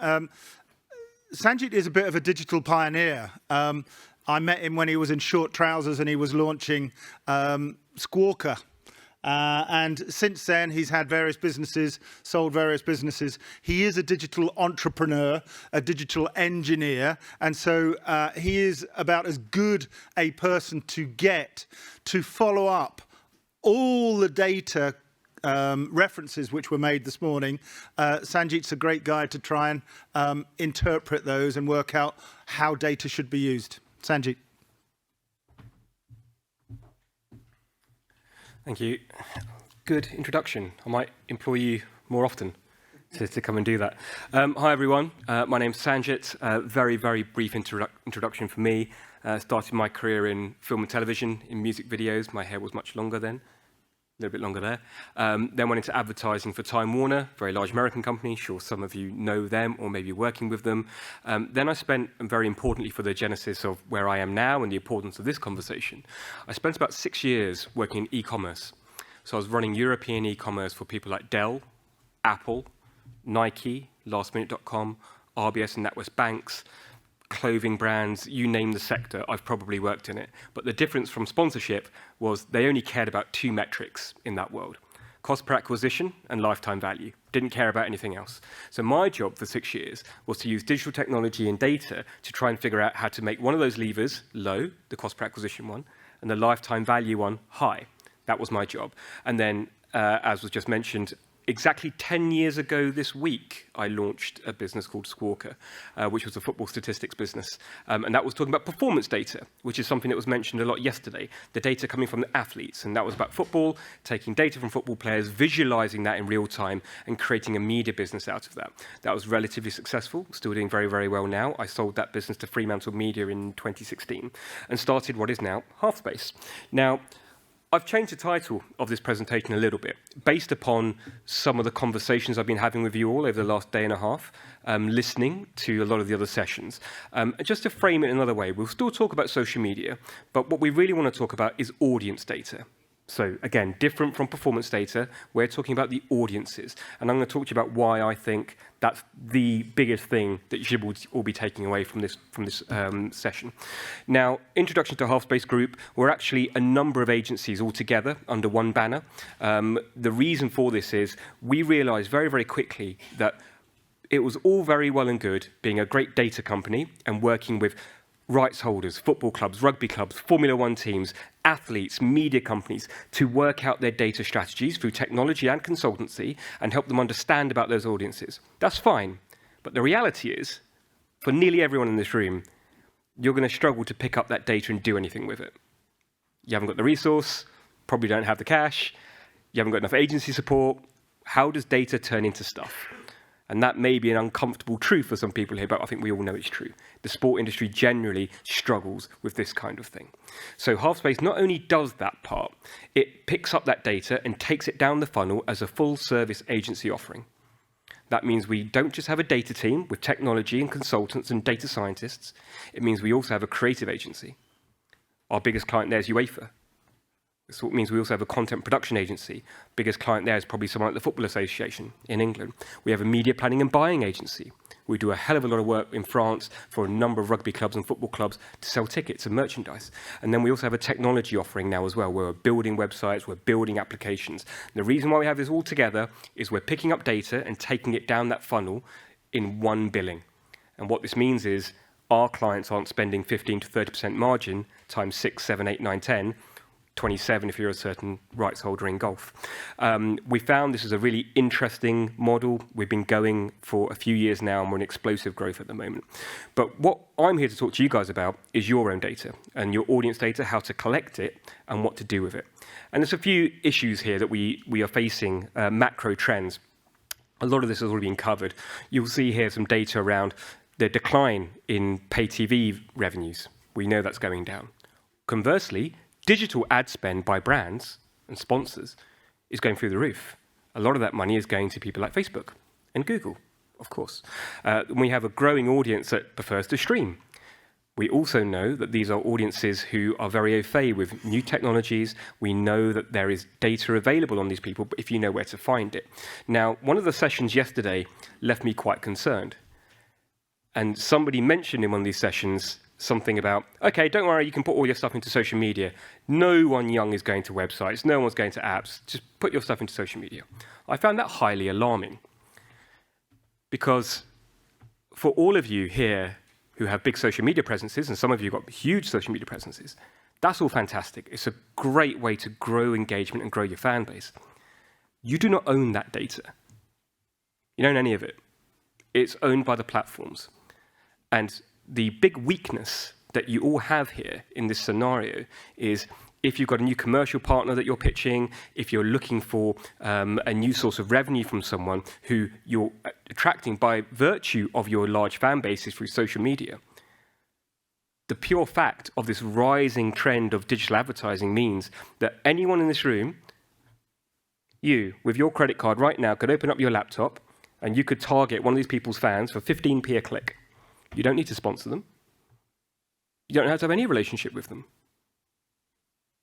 Sanjit is a bit of a digital pioneer. I met him when he was in short trousers and he was launching Squawka. And since then, he's had various businesses, sold various businesses. He is a digital entrepreneur, a digital engineer. And so he is about as good a person to get to follow up all the data references which were made this morning. Sanjit's a great guy to try and interpret those and work out how data should be used. Sanjit. Thank you. Good introduction. I might employ you more often to come and do that. Hi, everyone. My name's Sanjit. Very, very brief introduction for me. Started my career in film and television, in music videos. My hair was much longer then. A little bit longer there. Then went into advertising for Time Warner, very large American company. Sure, some of you know them or maybe working with them. Then I spent, and very importantly for the genesis of where I am now and the importance of this conversation, I spent about 6 years working in e-commerce. So I was running European e-commerce for people like Dell, Apple, Nike, lastminute.com, RBS and NatWest Banks, clothing brands, you name the sector, I've probably worked in it. But the difference from sponsorship was they only cared about 2 metrics in that world: cost per acquisition and lifetime value. Didn't care about anything else. So my job for 6 years was to use digital technology and data to try and figure out how to make one of those levers low, the cost per acquisition one, and the lifetime value one high. That was my job. And then, as was just mentioned, exactly 10 years ago this week, I launched a business called Squawka, which was a football statistics business. And that was talking about performance data, which is something that was mentioned a lot yesterday. The data coming from the athletes. And that was about football, taking data from football players, visualizing that in real time, and creating a media business out of that. That was relatively successful, still doing very, very well now. I sold that business to Fremantle Media in 2016 and started what is now Halfspace. Now, I've changed the title of this presentation a little bit, based upon some of the conversations I've been having with you all over the last day and a half, listening to a lot of the other sessions. Just to frame it another way, we'll still talk about social media, but what we really want to talk about is audience data. So again, different from performance data, we're talking about the audiences. And I'm going to talk to you about why I think that's the biggest thing that you should all be taking away from this session. Now, introduction to Halfspace Group, we're actually a number of agencies all together under one banner. The reason for this is we realized very, very quickly that it was all very well and good being a great data company and working with rights holders, football clubs, rugby clubs, Formula One teams, athletes, media companies to work out their data strategies through technology and consultancy and help them understand about those audiences. That's fine. But the reality is, for nearly everyone in this room, you're going to struggle to pick up that data and do anything with it. You haven't got the resource, probably don't have the cash, you haven't got enough agency support. How does data turn into stuff? And that may be an uncomfortable truth for some people here, but I think we all know it's true. The sport industry generally struggles with this kind of thing. So Halfspace not only does that part, it picks up that data and takes it down the funnel as a full-service agency offering. That means we don't just have a data team with technology and consultants and data scientists. It means we also have a creative agency. Our biggest client there is UEFA. So it means we also have a content production agency. Biggest client there is probably someone like the Football Association in England. We have a media planning and buying agency. We do a hell of a lot of work in France for a number of rugby clubs and football clubs to sell tickets and merchandise. And then we also have a technology offering now as well, where we're building websites, we're building applications. And the reason why we have this all together is we're picking up data and taking it down that funnel in one billing. And what this means is our clients aren't spending 15 to 30% margin times 6, 7, 8, 9, 10, 27 if you're a certain rights holder in golf. We found this is a really interesting model. We've been going for a few years now and we're in explosive growth at the moment. But what I'm here to talk to you guys about is your own data and your audience data, how to collect it and what to do with it. And there's a few issues here that we are facing, macro trends. A lot of this has already been covered. You'll see here some data around the decline in pay TV revenues. We know that's going down. Conversely, digital ad spend by brands and sponsors is going through the roof. A lot of that money is going to people like Facebook and Google, of course. We have a growing audience that prefers to stream. We also know that these are audiences who are very au fait with new technologies. We know that there is data available on these people, but if you know where to find it. Now, one of the sessions yesterday left me quite concerned And somebody mentioned in one of these sessions something about, okay, don't worry, you can put all your stuff into social media. No one young is going to websites. No one's going to apps. Just put your stuff into social media. I found that highly alarming because for all of you here who have big social media presences, and some of you have got huge social media presences, that's all fantastic. It's a great way to grow engagement and grow your fan base. You do not own that data. You don't own any of it. It's owned by the platforms. And the big weakness that you all have here in this scenario is if you've got a new commercial partner that you're pitching, if you're looking for a new source of revenue from someone who you're attracting by virtue of your large fan bases through social media, the pure fact of this rising trend of digital advertising means that anyone in this room, you, with your credit card right now, could open up your laptop and you could target one of these people's fans for 15p a click. You don't need to sponsor them. You don't have to have any relationship with them.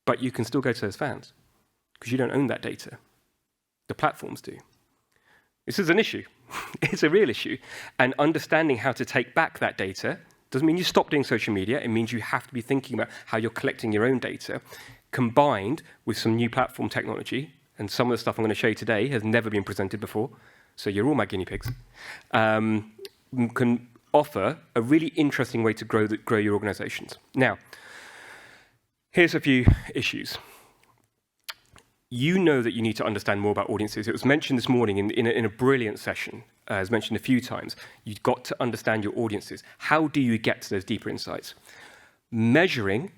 But you can still go to those fans because you don't own that data. The platforms do. This is an issue. It's a real issue. And understanding how to take back that data doesn't mean you stop doing social media. It means you have to be thinking about how you're collecting your own data, combined with some new platform technology. And some of the stuff I'm going to show you today has never been presented before. So you're all my guinea pigs. Can offer a really interesting way to grow your organizations. Now, here's a few issues. You know that you need to understand more about audiences. It was mentioned this morning in a brilliant session, as mentioned a few times. You've got to understand your audiences. How do you get to those deeper insights? Measuring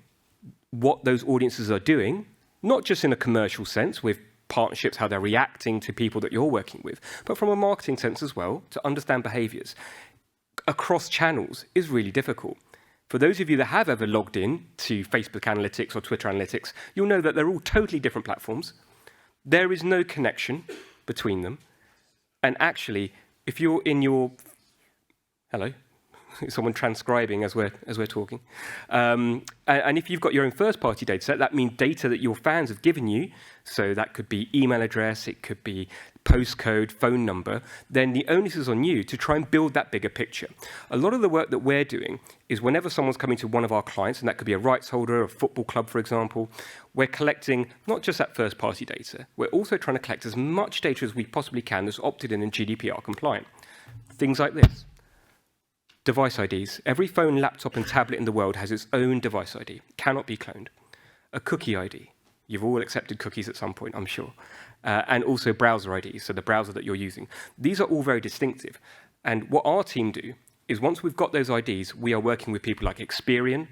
what those audiences are doing, not just in a commercial sense with partnerships, how they're reacting to people that you're working with, but from a marketing sense as well, to understand behaviors across channels is really difficult. For those of you that have ever logged in to Facebook Analytics or Twitter Analytics, you'll know that they're all totally different platforms. There is no connection between them. And actually, if you're in your... Hello? Someone transcribing as we're talking. And if you've got your own first-party data set, that means data that your fans have given you, so that could be email address, it could be postcode, phone number, then the onus is on you to try and build that bigger picture. A lot of the work that we're doing is whenever someone's coming to one of our clients, and that could be a rights holder, a football club, for example, we're collecting not just that first-party data, we're also trying to collect as much data as we possibly can that's opted in and GDPR compliant. Things like this. Device IDs. Every phone, laptop, and tablet in the world has its own device ID. Cannot be cloned. A cookie ID. You've all accepted cookies at some point, I'm sure. And also browser IDs, so the browser that you're using. These are all very distinctive. And what our team do is once we've got those IDs, we are working with people like Experian,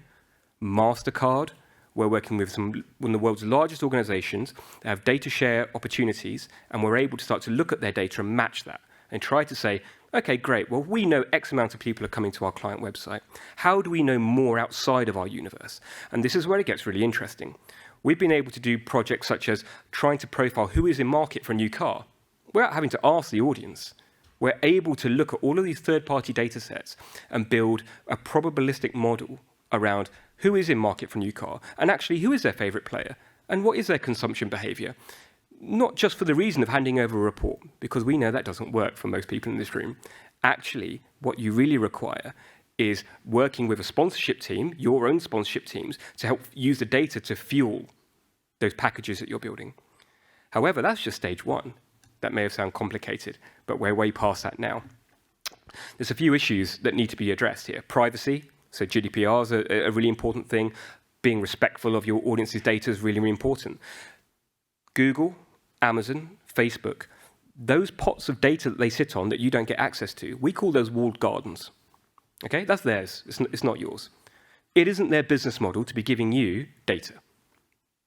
MasterCard. We're working with one of the world's largest organizations that have data share opportunities, and we're able to start to look at their data and match that and try to say, okay, great, well, we know X amount of people are coming to our client website. How do we know more outside of our universe? And this is where it gets really interesting. We've been able to do projects such as trying to profile who is in market for a new car without having to ask the audience. We're able to look at all of these third-party data sets and build a probabilistic model around who is in market for a new car and actually who is their favorite player and what is their consumption behavior. Not just for the reason of handing over a report, because we know that doesn't work for most people in this room. Actually, what you really require is working with a sponsorship team, your own sponsorship teams, to help use the data to fuel those packages that you're building. However, that's just stage one. That may have sounded complicated, but we're way past that now. There's a few issues that need to be addressed here. Privacy, so GDPR is a really important thing. Being respectful of your audience's data is really, really important. Google, Amazon, Facebook, those pots of data that they sit on that you don't get access to, we call those walled gardens. Okay, that's theirs, it's not yours. It isn't their business model to be giving you data.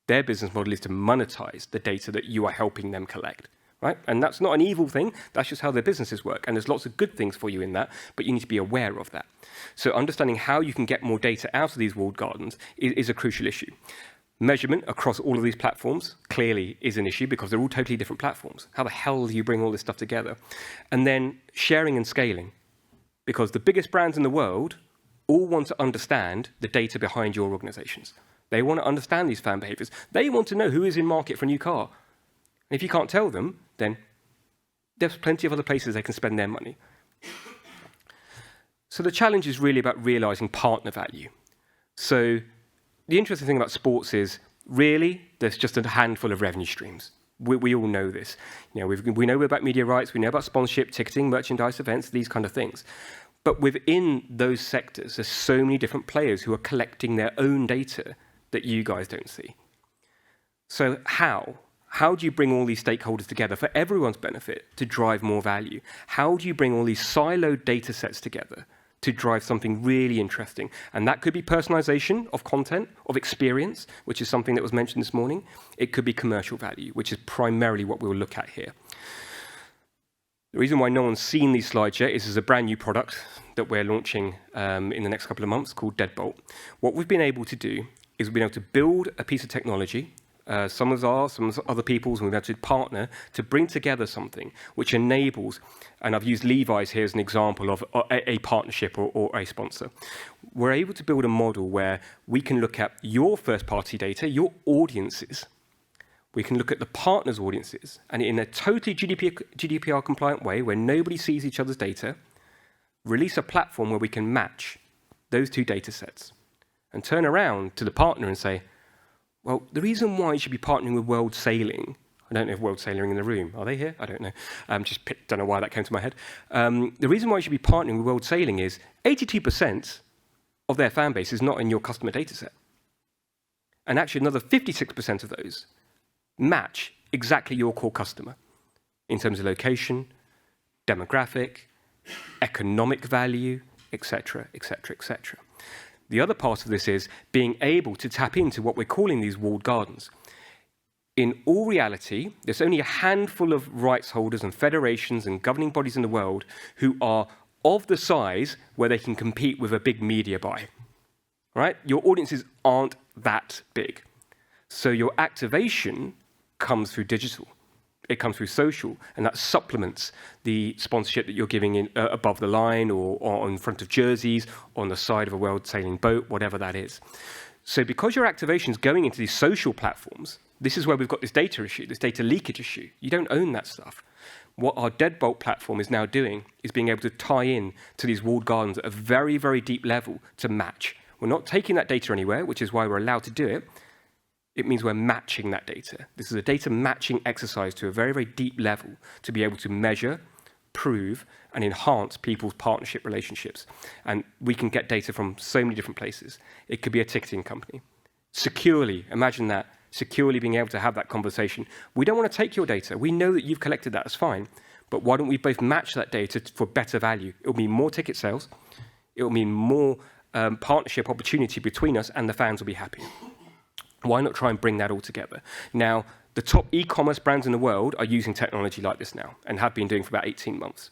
Their business model is to monetize the data that you are helping them collect, right? And that's not an evil thing, that's just how their businesses work. And there's lots of good things for you in that, but you need to be aware of that. So understanding how you can get more data out of these walled gardens is a crucial issue. Measurement across all of these platforms clearly is an issue because they're all totally different platforms. How the hell do you bring all this stuff together? And then sharing and scaling, because the biggest brands in the world all want to understand the data behind your organizations. They want to understand these fan behaviors. They want to know who is in market for a new car. And if you can't tell them, then there's plenty of other places they can spend their money. So the challenge is really about realizing partner value. So the interesting thing about sports is really there's just a handful of revenue streams. We all know this. You know, we know about media rights, we know about sponsorship, ticketing, merchandise, events, these kind of things. But within those sectors, there's so many different players who are collecting their own data that you guys don't see. So how do you bring all these stakeholders together for everyone's benefit to drive more value? How do you bring all these siloed data sets together to drive something really interesting? And that could be personalization of content, of experience, which is something that was mentioned this morning. It could be commercial value, which is primarily what we'll look at here. The reason why no one's seen these slides yet is there's a brand new product that we're launching in the next couple of months called Deadbolt. What we've been able to do is we've been able to build a piece of technology, some of ours, some of other people's, and we've had to partner to bring together something which enables, and I've used Levi's here as an example of a partnership or a sponsor. We're able to build a model where we can look at your first-party data, your audiences. We can look at the partners' audiences, and in a totally GDPR-compliant way, where nobody sees each other's data, release a platform where we can match those two data sets and turn around to the partner and say, well, the reason why you should be partnering with World Sailing, I don't know if World Sailing are in the room. Are they here? I don't know. Don't know why that came to my head. The reason why you should be partnering with World Sailing is 82% of their fan base is not in your customer data set. And actually another 56% of those match exactly your core customer in terms of location, demographic, economic value, etc., etc., etc. The other part of this is being able to tap into what we're calling these walled gardens. In all reality, there's only a handful of rights holders and federations and governing bodies in the world who are of the size where they can compete with a big media buy. Right? Your audiences aren't that big. So your activation comes through digital. It comes through social, and that supplements the sponsorship that you're giving in above the line or in front of jerseys, or on the side of a World Sailing boat, whatever that is. So because your activation is going into these social platforms, this is where we've got this data issue, this data leakage issue. You don't own that stuff. What our Deadbolt platform is now doing is being able to tie in to these walled gardens at a very, very deep level to match. We're not taking that data anywhere, which is why we're allowed to do it. It means we're matching that data. This is a data matching exercise to a very, very deep level to be able to measure, prove, and enhance people's partnership relationships. And we can get data from so many different places. It could be a ticketing company. Securely, imagine that, securely being able to have that conversation. We don't want to take your data. We know that you've collected that, that's fine. But why don't we both match that data for better value? It'll mean more ticket sales. It'll mean more partnership opportunity between us, and the fans will be happy. Why not try and bring that all together? Now, the top e-commerce brands in the world are using technology like this now and have been doing for about 18 months.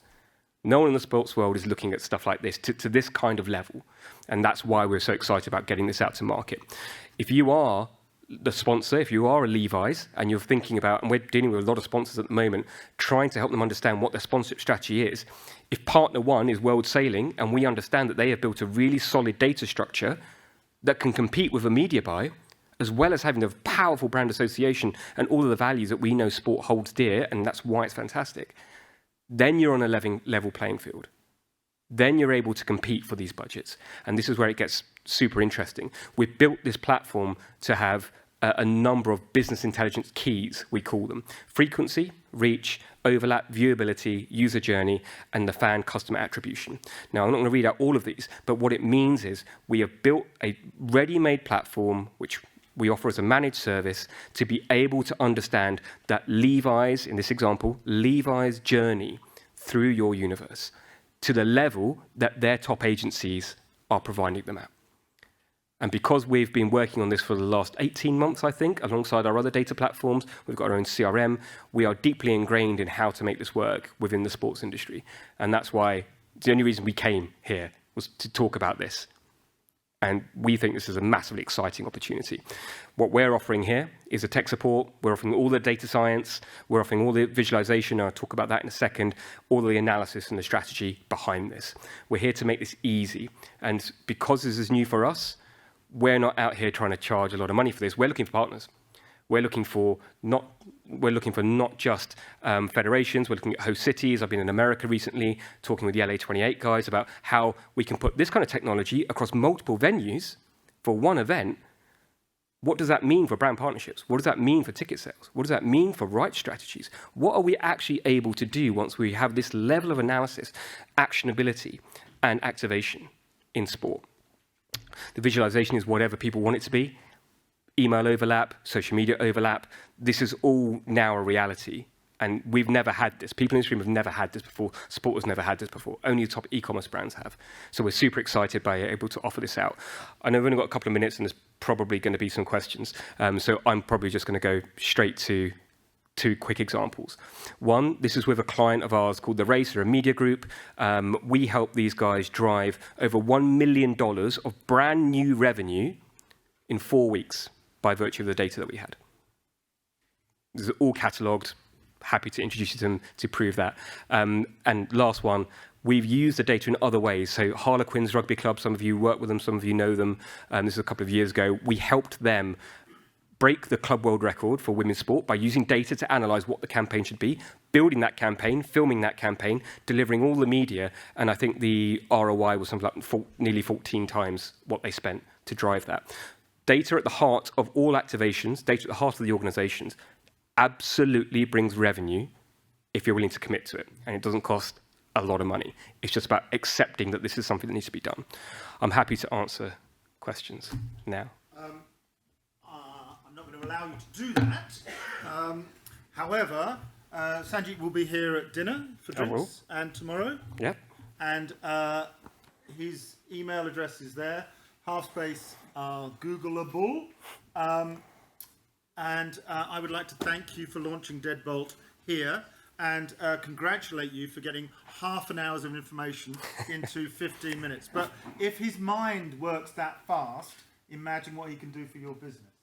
No one in the sports world is looking at stuff like this to this kind of level. And that's why we're so excited about getting this out to market. If you are the sponsor, if you are a Levi's and you're thinking about, and we're dealing with a lot of sponsors at the moment, trying to help them understand what their sponsorship strategy is. If partner one is World Sailing and we understand that they have built a really solid data structure that can compete with a media buy, as well as having a powerful brand association and all of the values that we know sport holds dear, and that's why it's fantastic, then you're on a level playing field. Then you're able to compete for these budgets. And this is where it gets super interesting. We've built this platform to have a number of business intelligence keys, we call them. Frequency, reach, overlap, viewability, user journey, and the fan customer attribution. Now, I'm not going to read out all of these, but what it means is we have built a ready-made platform, which we offer as a managed service, to be able to understand that Levi's, in this example, Levi's journey through your universe to the level that their top agencies are providing them at. And because we've been working on this for the last 18 months, I think, alongside our other data platforms, we've got our own CRM, we are deeply ingrained in how to make this work within the sports industry. And that's why the only reason we came here was to talk about this. And we think this is a massively exciting opportunity. What we're offering here is a tech support. We're offering all the data science. We're offering all the visualization. I'll talk about that in a second. All the analysis and the strategy behind this. We're here to make this easy. And because this is new for us, we're not out here trying to charge a lot of money for this. We're looking for partners. We're looking for not just federations. We're looking at host cities. I've been in America recently talking with the LA28 guys about how we can put this kind of technology across multiple venues for one event. What does that mean for brand partnerships? What does that mean for ticket sales? What does that mean for rights strategies? What are we actually able to do once we have this level of analysis, actionability, and activation in sport? The visualization is whatever people want it to be. Email overlap, social media overlap. This is all now a reality. And we've never had this. People in the stream have never had this before. Sport has never had this before. Only the top e-commerce brands have. So we're super excited by able to offer this out. I know we've only got a couple of minutes and there's probably going to be some questions. So I'm probably just going to go straight to two quick examples. One, this is with a client of ours called The Racer, a media group. We help these guys drive over $1 million of brand new revenue in 4 weeks by virtue of the data that we had. This is all catalogued. Happy to introduce you to them to prove that. And last one, we've used the data in other ways. So Harlequins Rugby Club, some of you work with them, some of you know them. This is a couple of years ago. We helped them break the club world record for women's sport by using data to analyse what the campaign should be, building that campaign, filming that campaign, delivering all the media, and I think the ROI was something like nearly 14 times what they spent to drive that. Data at the heart of all activations, data at the heart of the organisations, absolutely brings revenue if you're willing to commit to it, and it doesn't cost a lot of money. It's just about accepting that this is something that needs to be done. I'm happy to answer questions now. I'm not going to allow you to do that. However, Sanjit will be here at dinner for drinks and tomorrow. Yep. And his email address is there. Halfspace are Googleable. And I would like to thank you for launching Deadbolt here and congratulate you for getting half an hour of information into 15 minutes. But if his mind works that fast, imagine what he can do for your business.